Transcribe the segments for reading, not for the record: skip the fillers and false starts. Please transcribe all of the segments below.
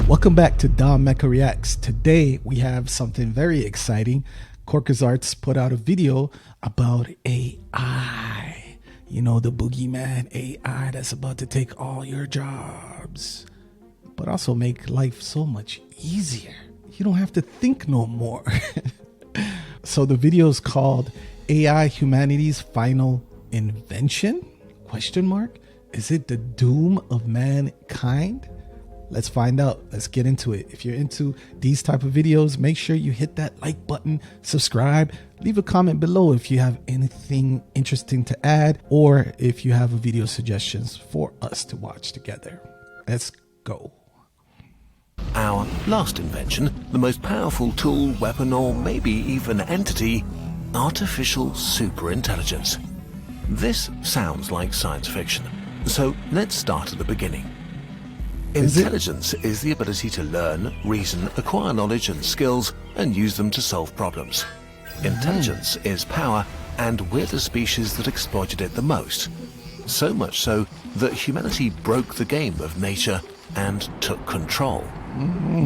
Welcome back to Dom Mecha Reacts. Today we have something very exciting. Kurzgesagt put out a video about AI. You know, the boogeyman AI that's about to take all your jobs, but also make life so much easier. You don't have to think no more. So the video is called AI Humanity's Final Invention? Question mark? Is it the doom of mankind? Let's find out. Let's get into it. If you're into these type of videos, make sure you hit that like button, subscribe, leave a comment below if you have anything interesting to add, or if you have video suggestions for us to watch together. Let's go. Our last invention, the most powerful tool, weapon, or maybe even entity, artificial superintelligence. This sounds like science fiction, so let's start at the beginning. Intelligence is the ability to learn, reason, acquire knowledge and skills, and use them to solve problems. Intelligence is power, and we're the species that exploited it the most. So much so that humanity broke the game of nature and took control.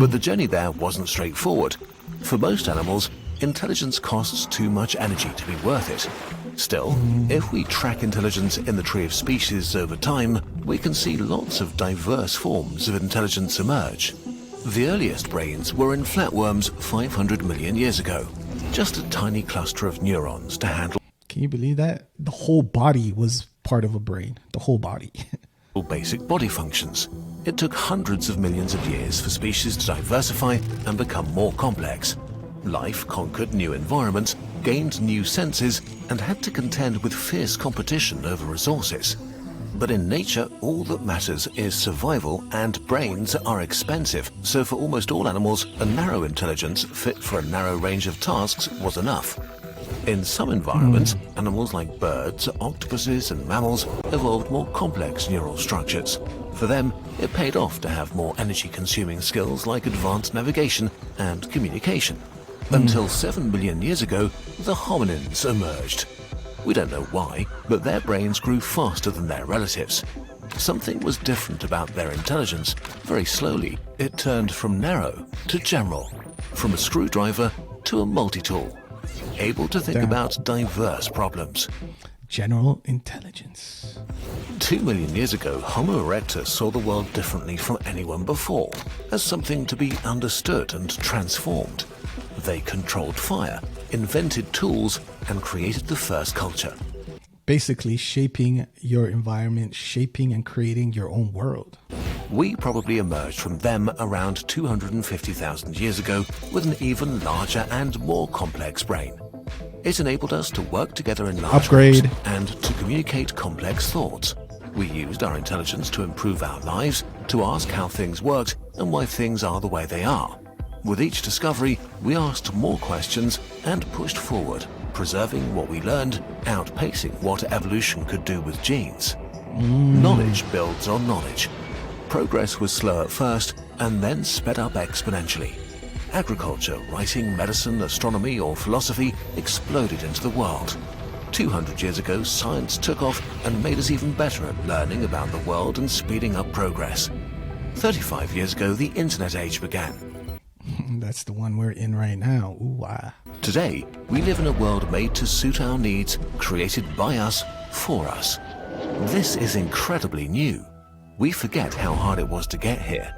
But the journey there wasn't straightforward. For most animals, intelligence costs too much energy to be worth it. Still, if we track intelligence in the tree of species over time, we can see lots of diverse forms of intelligence emerge. The earliest brains were in flatworms 500 million years ago. Just a tiny cluster of neurons to handle. Can you believe that? The whole body was part of a brain. The whole body. Basic body functions. It took hundreds of millions of years for species to diversify and become more complex. Life conquered new environments, gained new senses, and had to contend with fierce competition over resources. But in nature, all that matters is survival, and brains are expensive, so for almost all animals, a narrow intelligence fit for a narrow range of tasks was enough. In some environments, animals like birds, octopuses, and mammals evolved more complex neural structures. For them, it paid off to have more energy-consuming skills like advanced navigation and communication. Until 7 billion years ago, the hominins emerged. We don't know why, but their brains grew faster than their relatives. Something was different about their intelligence. Very slowly, it turned from narrow to general, from a screwdriver to a multi-tool, able to think about diverse problems. General intelligence. 2 million years ago, Homo erectus saw the world differently from anyone before, as something to be understood and transformed. They controlled fire, invented tools, and created the first culture. Basically shaping your environment, shaping and creating your own world. We probably emerged from them around 250,000 years ago with an even larger and more complex brain. It enabled us to work together in large groups and to communicate complex thoughts. We used our intelligence to improve our lives, to ask how things worked and why things are the way they are. With each discovery, we asked more questions and pushed forward, preserving what we learned, outpacing what evolution could do with genes. Knowledge builds on knowledge. Progress was slow at first and then sped up exponentially. Agriculture, writing, medicine, astronomy, or philosophy exploded into the world. 200 years ago, science took off and made us even better at learning about the world and speeding up progress. 35 years ago, the internet age began. That's the one we're in right now. Ooh, wow. Today, we live in a world made to suit our needs, created by us, for us. This is incredibly new. We forget how hard it was to get here,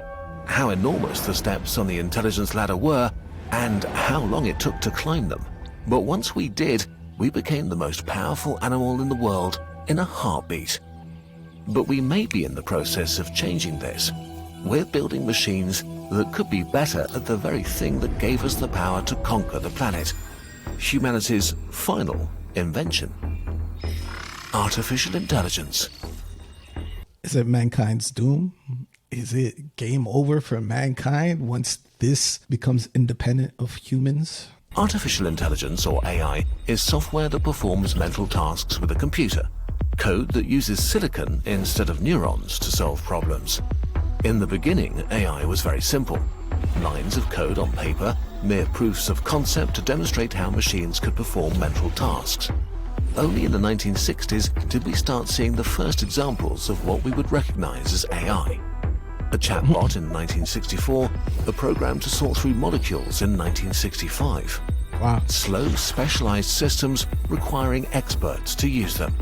how enormous the steps on the intelligence ladder were, and how long it took to climb them. But once we did, we became the most powerful animal in the world in a heartbeat. But we may be in the process of changing this. We're building machines that could be better at the very thing that gave us the power to conquer the planet. Humanity's final invention. Artificial intelligence. Is it mankind's doom? Is it game over for mankind once this becomes independent of humans? Artificial intelligence, or AI, is software that performs mental tasks with a computer. Code that uses silicon instead of neurons to solve problems. In the beginning, AI was very simple. Lines of code on paper, mere proofs of concept to demonstrate how machines could perform mental tasks. Only in the 1960s did we start seeing the first examples of what we would recognize as AI. a chatbot in 1964, a program to sort through molecules in 1965. Wow. Slow, specialized systems requiring experts to use them.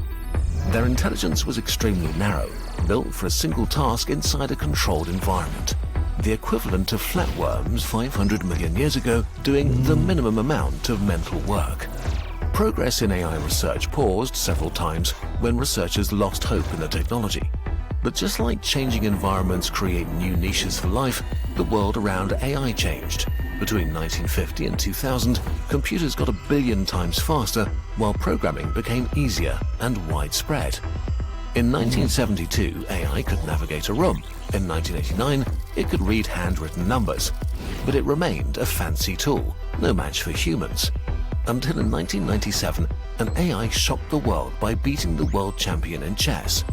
Their intelligence was extremely narrow, built for a single task inside a controlled environment. The equivalent of flatworms 500 million years ago doing the minimum amount of mental work. Progress in AI research paused several times when researchers lost hope in the technology. But just like changing environments create new niches for life, the world around AI changed. Between 1950 and 2000, computers got 1 billion times faster, while programming became easier and widespread. In 1972, AI could navigate a room. In 1989, it could read handwritten numbers. But it remained a fancy tool, no match for humans. Until in 1997, an AI shocked the world by beating the world champion in chess,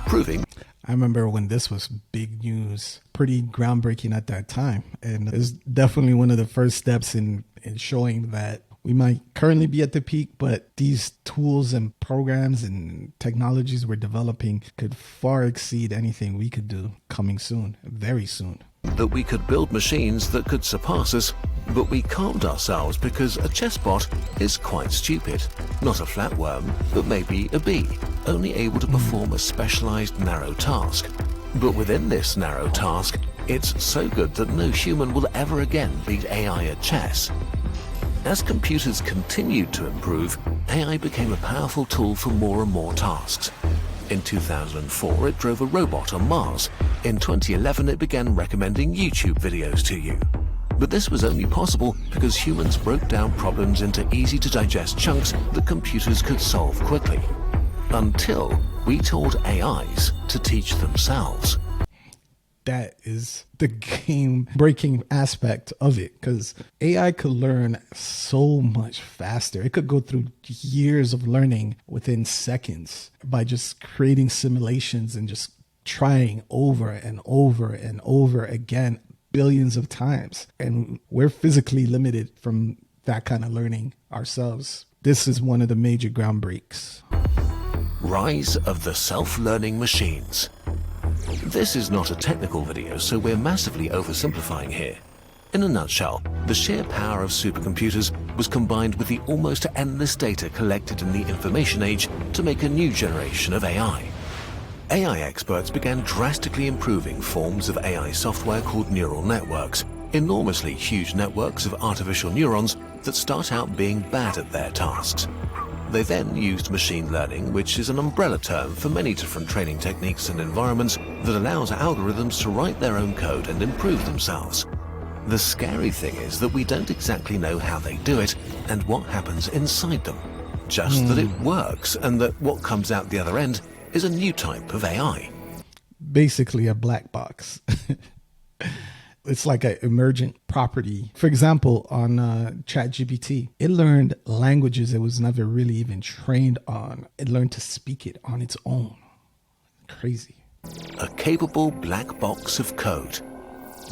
proving... I remember when this was big news, pretty groundbreaking at that time. And it was definitely one of the first steps in showing that we might currently be at the peak, but these tools and programs and technologies we're developing could far exceed anything we could do coming soon, very soon. That we could build machines that could surpass us, but we calmed ourselves because a chessbot is quite stupid. Not a flatworm, but maybe a bee, only able to perform a specialized narrow task. But within this narrow task, it's so good that no human will ever again beat AI at chess. As computers continued to improve, AI became a powerful tool for more and more tasks. In 2004, it drove a robot on Mars. In 2011, it began recommending YouTube videos to you. But this was only possible because humans broke down problems into easy-to-digest chunks that computers could solve quickly. Until we taught AIs to teach themselves. That is the game-breaking aspect of it, because AI could learn so much faster. It could go through years of learning within seconds by just creating simulations and just trying over and over and over again, billions of times. And we're physically limited from that kind of learning ourselves. This is one of the major groundbreaks. Rise of the self-learning machines. This is not a technical video, so we're massively oversimplifying here. In a nutshell, the sheer power of supercomputers was combined with the almost endless data collected in the information age to make a new generation of AI. AI experts began drastically improving forms of AI software called neural networks, enormously huge networks of artificial neurons that start out being bad at their tasks. They then used machine learning, which is an umbrella term for many different training techniques and environments that allows algorithms to write their own code and improve themselves. The scary thing is that we don't exactly know how they do it and what happens inside them. Just that it works, and that what comes out the other end is a new type of AI. Basically a black box. It's like an emergent property. For example, on ChatGPT, it learned languages it was never really even trained on. It learned to speak it on its own. Crazy. A capable black box of code.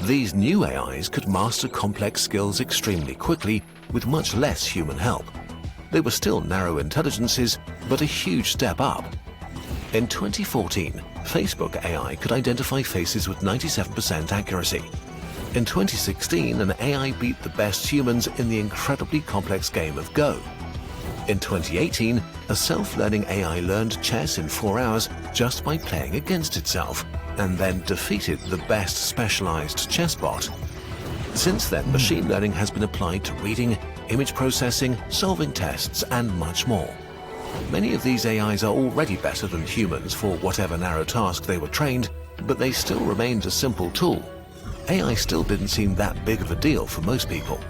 These new AIs could master complex skills extremely quickly with much less human help. They were still narrow intelligences, but a huge step up. In 2014, Facebook AI could identify faces with 97% accuracy. In 2016, an AI beat the best humans in the incredibly complex game of Go. In 2018, a self-learning AI learned chess in 4 hours just by playing against itself, and then defeated the best specialized chess bot. Since then, machine learning has been applied to reading, image processing, solving tests, and much more. Many of these AIs are already better than humans for whatever narrow task they were trained, but they still remained a simple tool. AI still didn't seem that big of a deal for most people.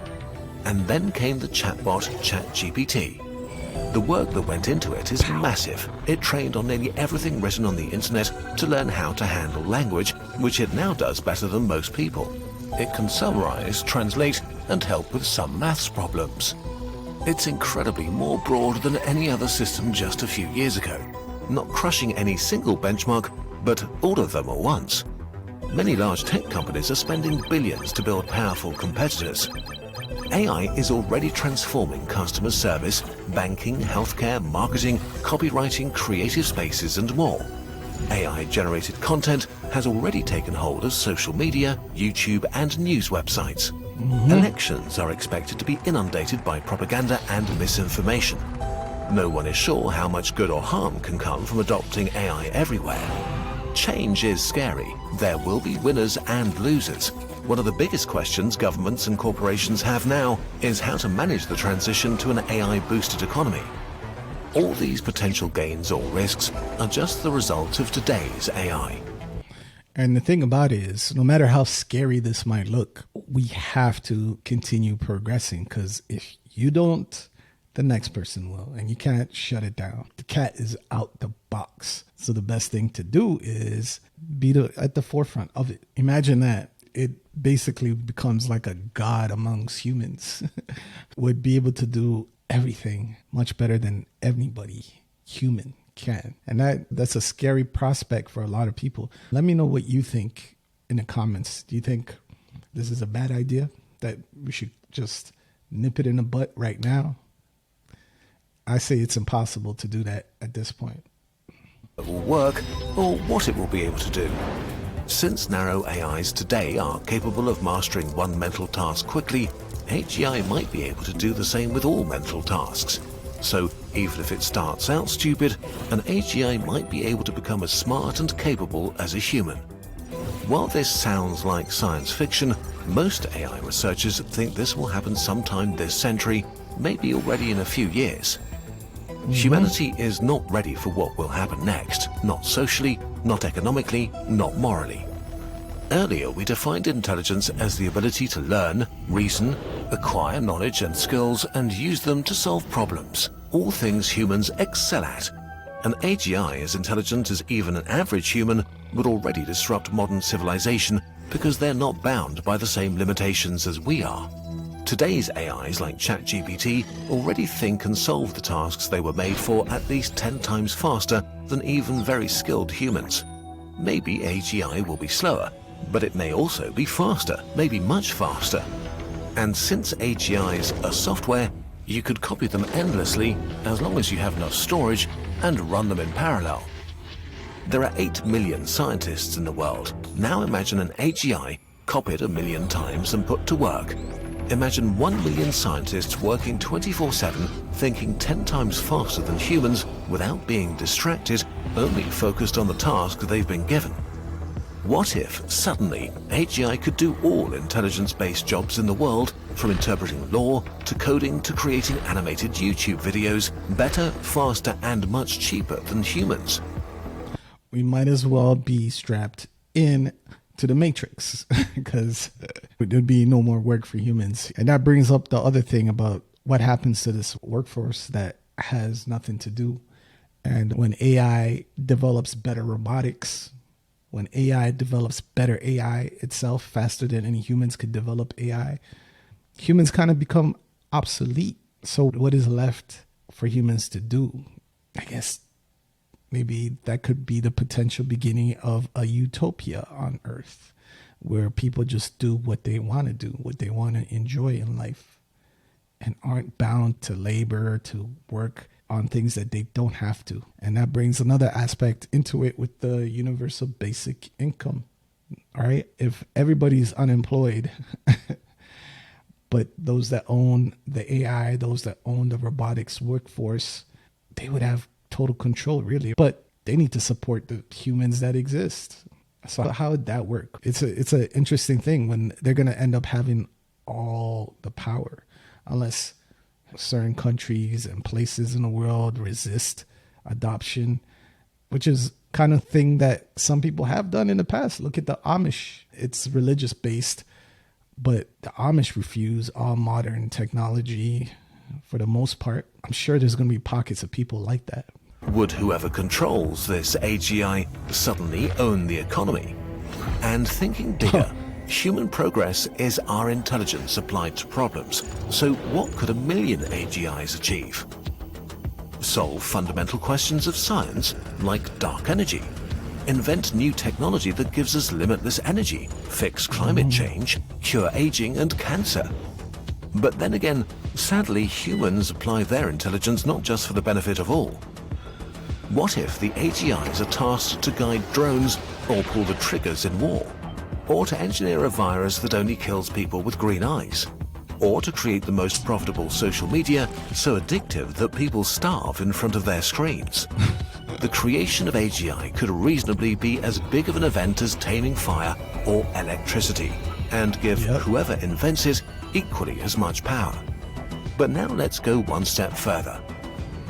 And then came the chatbot ChatGPT. The work that went into it is massive. It trained on nearly everything written on the internet to learn how to handle language, which it now does better than most people. It can summarize, translate, and help with some maths problems. It's incredibly more broad than any other system just a few years ago, not crushing any single benchmark, but all of them at once. Many large tech companies are spending billions to build powerful competitors. AI is already transforming customer service, banking, healthcare, marketing, copywriting, creative spaces, and more. AI-generated content has already taken hold of social media, YouTube, and news websites. Elections are expected to be inundated by propaganda and misinformation. No one is sure how much good or harm can come from adopting AI everywhere. Change is scary. There will be winners and losers. One of the biggest questions governments and corporations have now is how to manage the transition to an AI-boosted economy. All these potential gains or risks are just the result of today's AI. And the thing about it is, no matter how scary this might look, we have to continue progressing, because if you don't, the next person will, and you can't shut it down. The cat is out the box. So the best thing to do is be at the forefront of it. Imagine that. It basically becomes like a god amongst humans. Would be able to do everything much better than anybody human can. And that's a scary prospect for a lot of people. Let me know what you think in the comments. Do you think this is a bad idea, that we should just nip it in the butt right now? I say it's impossible to do that at this point. It will work, or what it will be able to do. Since narrow AIs today are capable of mastering one mental task quickly, AGI might be able to do the same with all mental tasks. So even if it starts out stupid, an AGI might be able to become as smart and capable as a human. While this sounds like science fiction, most AI researchers think this will happen sometime this century, maybe already in a few years. Humanity is not ready for what will happen next, not socially, not economically, not morally. Earlier, we defined intelligence as the ability to learn, reason, acquire knowledge and skills, and use them to solve problems, all things humans excel at. An AGI as intelligent as even an average human would already disrupt modern civilization because they're not bound by the same limitations as we are. Today's AIs like ChatGPT already think and solve the tasks they were made for at least 10 times faster than even very skilled humans. Maybe AGI will be slower, but it may also be faster, maybe much faster. And since AGIs are software, you could copy them endlessly as long as you have enough storage and run them in parallel. There are 8 million scientists in the world. Now imagine an AGI copied 1 million times and put to work. Imagine 1 million scientists working 24/7, thinking 10 times faster than humans without being distracted, only focused on the task they've been given. What if, suddenly, AGI could do all intelligence-based jobs in the world, from interpreting law, to coding, to creating animated YouTube videos, better, faster, and much cheaper than humans? We might as well be strapped in to the Matrix, because there'd be no more work for humans. And that brings up the other thing about what happens to this workforce that has nothing to do. And when AI develops better robotics, when AI develops better AI itself faster than any humans could develop AI, humans kind of become obsolete. So what is left for humans to do? I guess maybe that could be the potential beginning of a utopia on Earth, where people just do what they want to do, what they want to enjoy in life, and aren't bound to labor, to work on things that they don't have to. And that brings another aspect into it with the universal basic income. All right. If everybody's unemployed, but those that own the AI, those that own the robotics workforce, they would have total control, really. But they need to support the humans that exist. So how would that work? It's an interesting thing when they're going to end up having all the power, unless certain countries and places in the world resist adoption, which is kind of thing that some people have done in the past. Look at the Amish. It's religious based, but the Amish refuse all modern technology for the most part. I'm sure there's going to be pockets of people like that. Would whoever controls this AGI suddenly own the economy? And thinking bigger, human progress is our intelligence applied to problems. So what could 1 million AGIs achieve? Solve fundamental questions of science, like dark energy. Invent new technology that gives us limitless energy. Fix climate change, cure aging and cancer. But then again, sadly, humans apply their intelligence not just for the benefit of all. What if the AGIs are tasked to guide drones or pull the triggers in war? Or to engineer a virus that only kills people with green eyes? Or to create the most profitable social media so addictive that people starve in front of their screens? The creation of AGI could reasonably be as big of an event as taming fire or electricity, and give whoever invents it equally as much power. But now let's go one step further.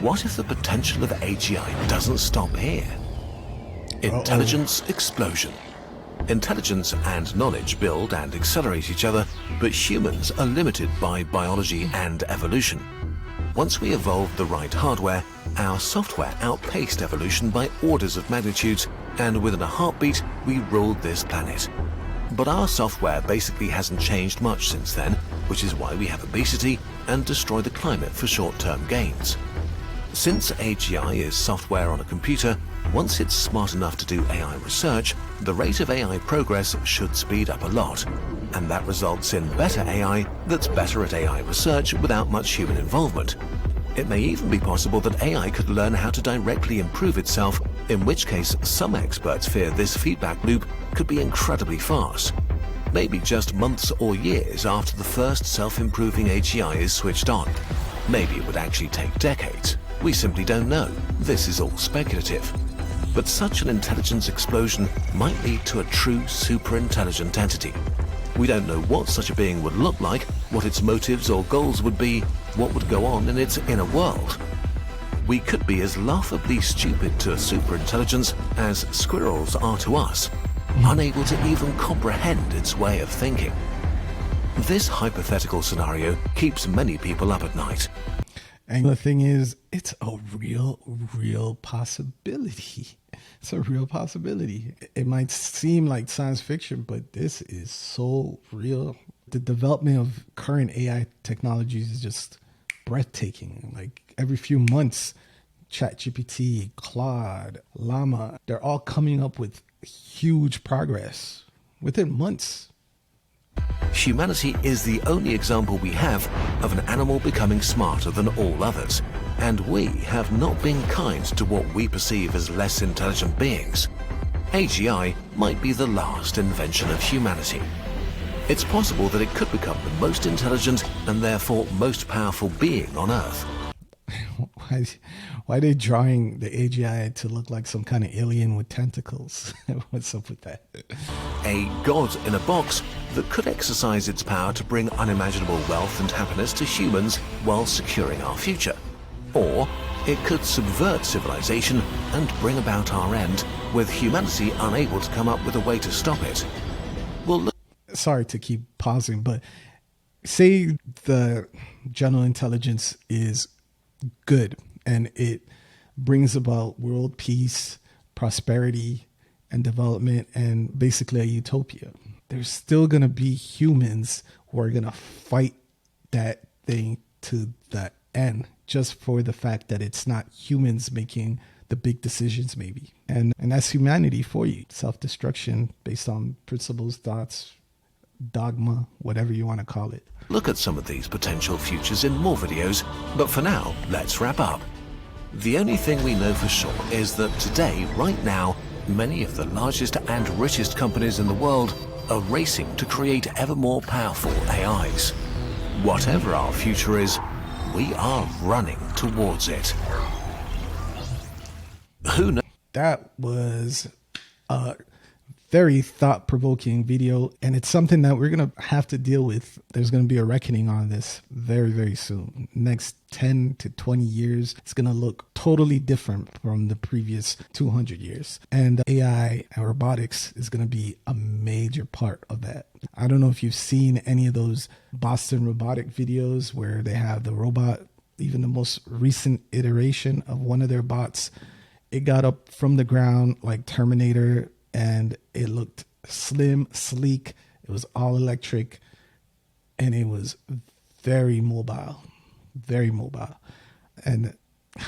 What if the potential of AGI doesn't stop here? Intelligence explosion. Intelligence and knowledge build and accelerate each other, but humans are limited by biology and evolution. Once we evolved the right hardware, our software outpaced evolution by orders of magnitudes, and within a heartbeat, we ruled this planet. But our software basically hasn't changed much since then, which is why we have obesity and destroy the climate for short-term gains. Since AGI is software on a computer, once it's smart enough to do AI research, the rate of AI progress should speed up a lot. And that results in better AI that's better at AI research without much human involvement. It may even be possible that AI could learn how to directly improve itself, in which case some experts fear this feedback loop could be incredibly fast. Maybe just months or years after the first self-improving AGI is switched on. Maybe it would actually take decades. We simply don't know. This is all speculative. But such an intelligence explosion might lead to a true superintelligent entity. We don't know what such a being would look like, what its motives or goals would be, what would go on in its inner world. We could be as laughably stupid to a superintelligence as squirrels are to us, unable to even comprehend its way of thinking. This hypothetical scenario keeps many people up at night. And the thing is, it's a real possibility. It's a real possibility. It might seem like science fiction, but this is so real. The development of current AI technologies is just breathtaking. Like every few months, ChatGPT, Claude, Llama, they're all coming up with huge progress within months. Humanity is the only example we have of an animal becoming smarter than all others, and we have not been kind to what we perceive as less intelligent beings. AGI might be the last invention of humanity. It's possible that it could become the most intelligent and therefore most powerful being on Earth. Why are they drawing the AGI to look like some kind of alien with tentacles? What's up with that? A god in a box that could exercise its power to bring unimaginable wealth and happiness to humans while securing our future. Or it could subvert civilization and bring about our end, with humanity unable to come up with a way to stop it. Well, sorry to keep pausing, but say the general intelligence is good and it brings about world peace, prosperity, and development, and basically a utopia. There's still going to be humans who are going to fight that thing to the end, just for the fact that it's not humans making the big decisions maybe. And that's humanity for you. Self-destruction based on principles, thoughts, dogma, whatever you want to call it. Look at some of these potential futures in more videos, but for now, let's wrap up. The only thing we know for sure is that today, right now, many of the largest and richest companies in the world are racing to create ever more powerful AIs. Whatever our future is, we are running towards it. Who knows? That was a very thought-provoking video, and it's something that we're going to have to deal with. There's going to be a reckoning on this very, very soon. Next 10 to 20 years, it's going to look totally different from the previous 200 years. And AI and robotics is going to be a major part of that. I don't know if you've seen any of those Boston Robotic videos where they have the robot, even the most recent iteration of one of their bots. It got up from the ground like Terminator, and it looked slim, sleek. It was all electric, and it was very mobile, very mobile. And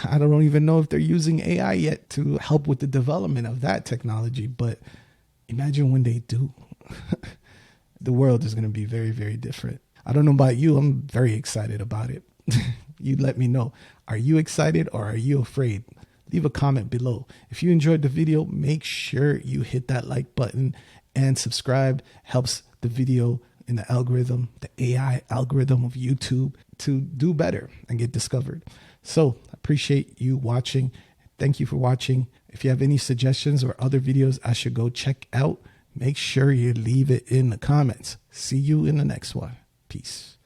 I don't even know if they're using AI yet to help with the development of that technology, but imagine when they do. The world is going to be very, very different. I don't know about you. I'm very excited about it. You let me know. Are you excited or are you afraid? leave a comment below. If you enjoyed the video, make sure you hit that like button and subscribe. Helps the video in the algorithm, the AI algorithm of YouTube, to do better and get discovered. So I appreciate you watching. Thank you for watching. If you have any suggestions or other videos I should go check out, make sure you leave it in the comments. See you in the next one. Peace.